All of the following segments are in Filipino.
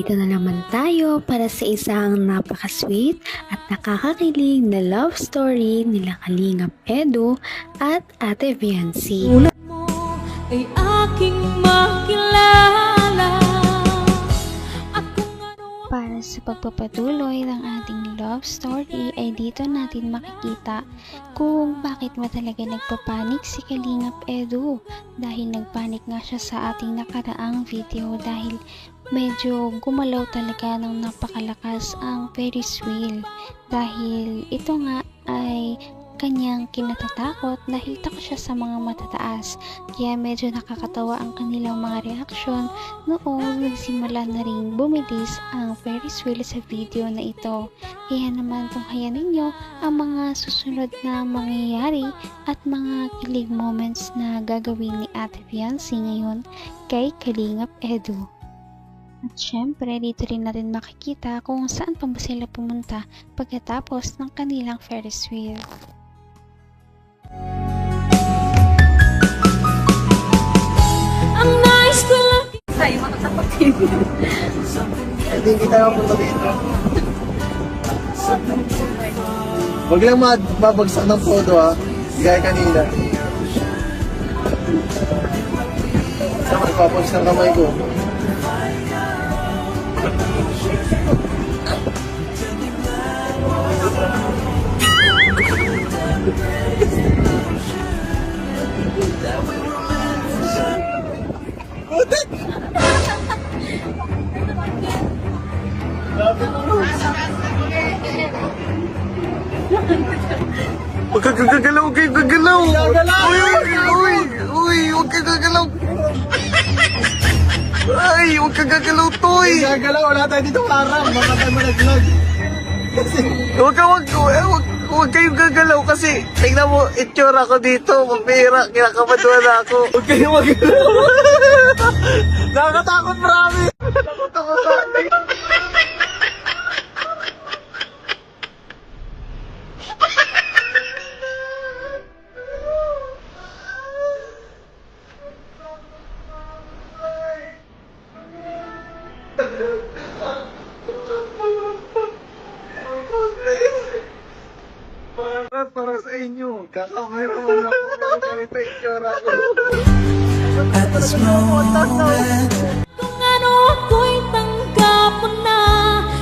Narito na naman tayo para sa isang napaka-sweet at nakakakilig na love story nila Kalingap Edu at Ate Viancy. Mo ay aking makilala. Para sa pagpapatuloy ng ating love story ay dito natin makikita kung bakit ba talaga nagpapanik si Kalingap Edu, dahil nagpanik nga siya sa ating nakaraang video dahil medyo gumalaw talaga ng napakalakas ang Ferris wheel, dahil ito nga ay kanyang kinatatakot dahil takot siya sa mga matataas. Kaya medyo nakakatawa ang kanilang mga reaksyon noong nagsimula na rin bumilis ang Ferris wheel sa video na ito. Kaya naman tunghayan ninyo ang mga susunod na mangyayari at mga kilig moments na gagawin ni Ate Viancy ngayon kay Kalingap Edu. At syempre dito rin natin makikita kung saan pa ba sila pumunta pagkatapos ng kanilang Ferris wheel. Sa'yo makatapatin. Hindi kita mapunta dito. Huwag lang mabagsak ng todo ha. Gaya kanina. Saan magpapagsak ng kamay ko? Huwag kang gagalaw, huwag kang gagalaw! Uy, huwag kang gagalaw! Ay, huwag kang gagalaw, Toy! Gagalaw, wala tayo dito karang, baka tayo malaglag. Huwag kayong gagalaw kasi tingnan mo, itsura ko dito, mapira, kinakamaduan ako. Huwag kayong magalaw! Nakakatakot, marami! Takot ako sa atin! Para sa inyo, kakamera mo na ako ng picture ako. At this moment, Kung ano ako'y tanggap mo na,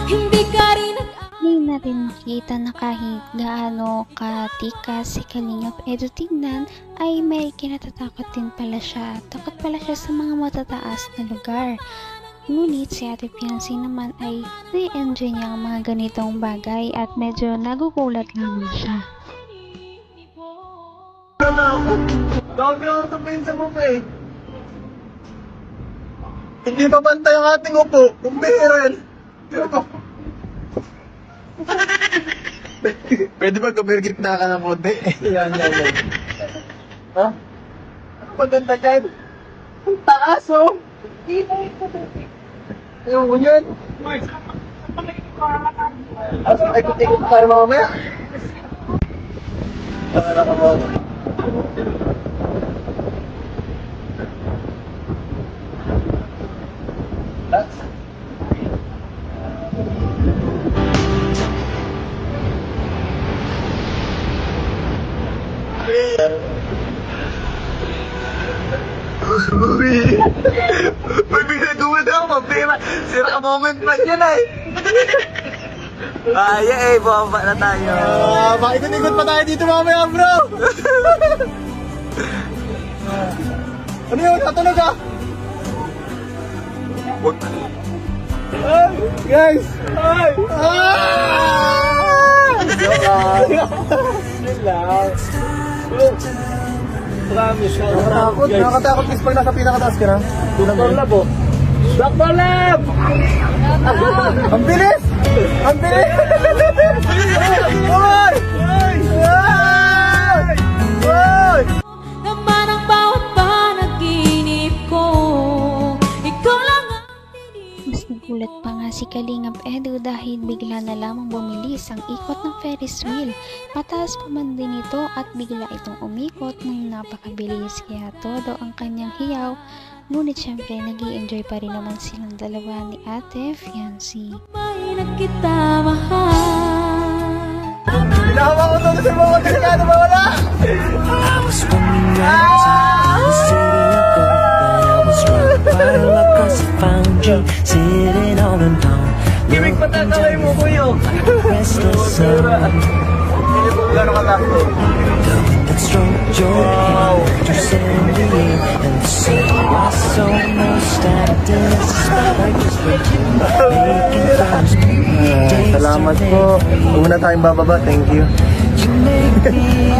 hindi ka rin Ngayon natin makita na kahit gaano katikas si Kalingap Edu tignan ay may kinatatakot din pala siya. Takot pala siya sa mga matataas na lugar. Ngunit si Ate Viancy naman ay na-enjoy niya ang mga ganitong bagay at medyo nagugulat lamang siya. Dami ako sabihin sa mukha eh. Hindi pa bantay ang ating upo. Kumbirin. Pwede ba kumir gitna ka ng konti? Yan. Ha? Ano maganda dyan? Ang taas oh! Ayaw mo yun? Ikot-ikot tayo mamaya. Para ka mo. Uy! May pinagawad ako, mapira. Sira moment pa dyan ay. Bumaba na tayo. Maikot-ikot pa tayo dito mamaya, bro. Ano yun? Natunog ah? Wag. Ay, guys! Ay! Promise ka. Nakakatakot guys pag nasa pinakataas ka na. Black Lab po. Black Lab! Ang bilis! Ang bilis! Oy! Oy! naman ang bawat panaginip ko. Ikaw lang ang Mas nagulat pa nga si Kalingap Edu dahil bigla na lamang bumilis ang ikot ng Ferris wheel. Mataas pa man din ito at bigla itong umikot ng napakabilis, kaya todo ang kanyang hiyaw Ngunit syempre nag-i-enjoy pa rin naman silang dalawa ni Ate Fiancé. May na kita mahal. Hinahawa ko to kasi mga delikado ba wala? I was swimming downtown the city of gold, but I was drunk while across I found you sitting all alone. Gimik pa tataway mo, kuyo. Restless sun, Gano'n ka takto? the wind that stroked your hair, you said in the air, and the city was almost at its spotlight just waiting, making flowers. Salamat po. Una tayong bababa. Thank you. You make me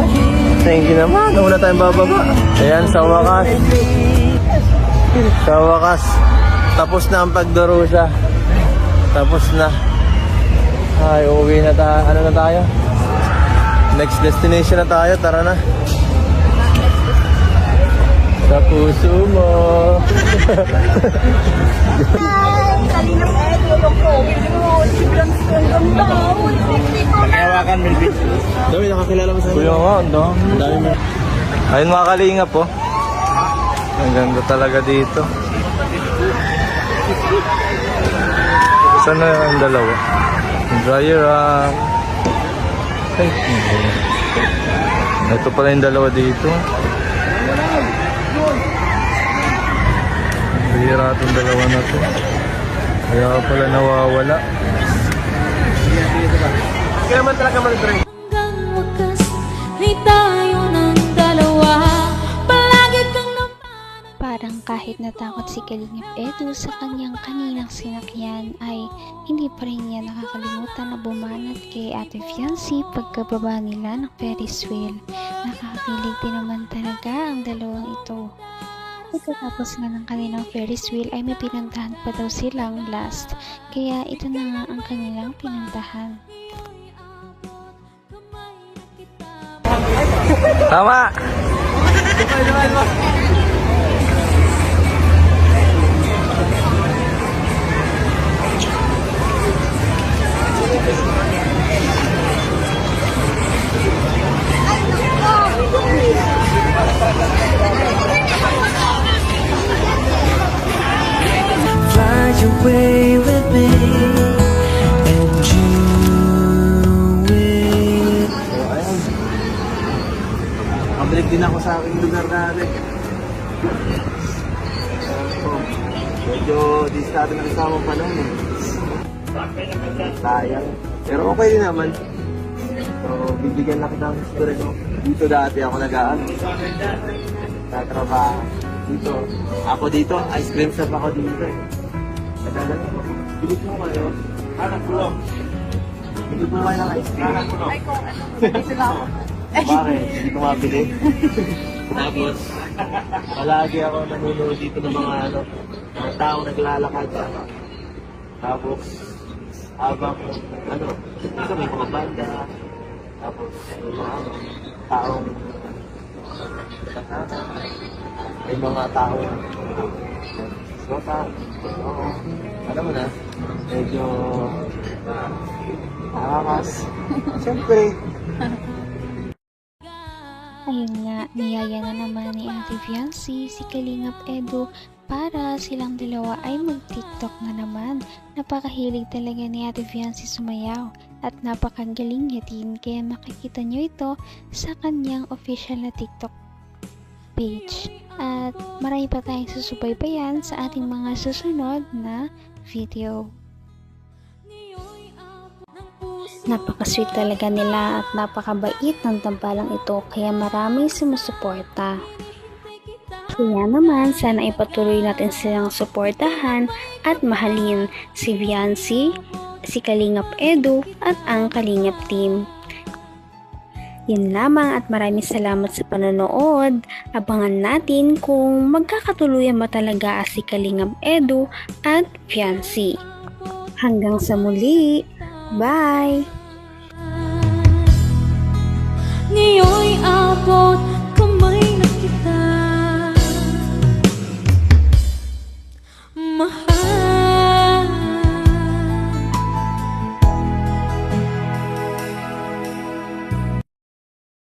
Thank you naman. Una tayong bababa. Ayan, sa wakas. Sa wakas. Tapos na ang pagdurusa. Tapos na. Ay, uuwi na tayo. Ano na tayo? Next destination na tayo. Tara na. Sa puso mo. Dami, nakakilala mo sa kuya nga, ang dami mo. Ayun mga kalinga po. Ang ganda talaga dito. Saan na yung dalawa? Dryer rack. Ay, ito pala yung dalawa dito. Bihira itong dalawa na to. Kaya pala nawawala. Kaya man talaga mag-drink. Hanggang wakas ay tayo ng dalawa. Palagi kang naman. Parang kahit natakot si Kalingap Edu sa kanyang kaninang sinakyan ay hindi pa rin niya nakakalimutan na bumanat kay Ate Fiancé pagkababa nila ng Ferris wheel. Nakakakilig din naman talaga ang dalawang ito. Pagkatapos nga ng kanilang Ferris wheel ay may pinuntahan pa daw silang last, kaya ito na nga ang kanilang pinuntahan. Tama! fly away with me, and you will. Pabalik din ako sa aking lugar dati. Medyo distado na kasama pa noon eh. Sayang. Pero okay din naman. So, bibigyan lang kita ng story ko. Dito dati ako nag-aan. Tatrabaho. Dito. Ako dito. Ice cream shop ako dito eh. Nagdadala ko. Bilit mo kayo. Anak ko lang. Bilit mo kayo ng ice cream. Ay, kung ano. Sila ako. Bakit? Hindi ko mabili. Tapos, palagi ako nanonood dito ng mga mga taong naglalakad. Tapos, habang dito may mga banda. Tapos, may mga taong may mga taong sota. Oo. Alam mo na, medyo nakakas. Siyempre, Ayun nga, niyaya na naman ni Ate Fiancé si Kalingap Edu para silang dalawa ay mag-TikTok na naman. Napakahilig talaga ni Ate Fiancé sumayaw at napakagaling niya din, kaya makikita nyo ito sa kanyang official na TikTok page. At marami pa tayong susubaybayan sa ating mga susunod na video. Napaka-sweet talaga nila at napakabait ng tambalang ito, kaya maraming sumusuporta. Kaya naman, sana ipatuloy natin silang suportahan at mahalin si Fiancé, si Kalingap Edu at ang Kalingap team. Yun lamang at maraming salamat sa panonood. Abangan natin kung magkakatuluyan ba talaga si Kalingap Edu at Fiancé. Hanggang sa muli! Bye! Ngayon'y abot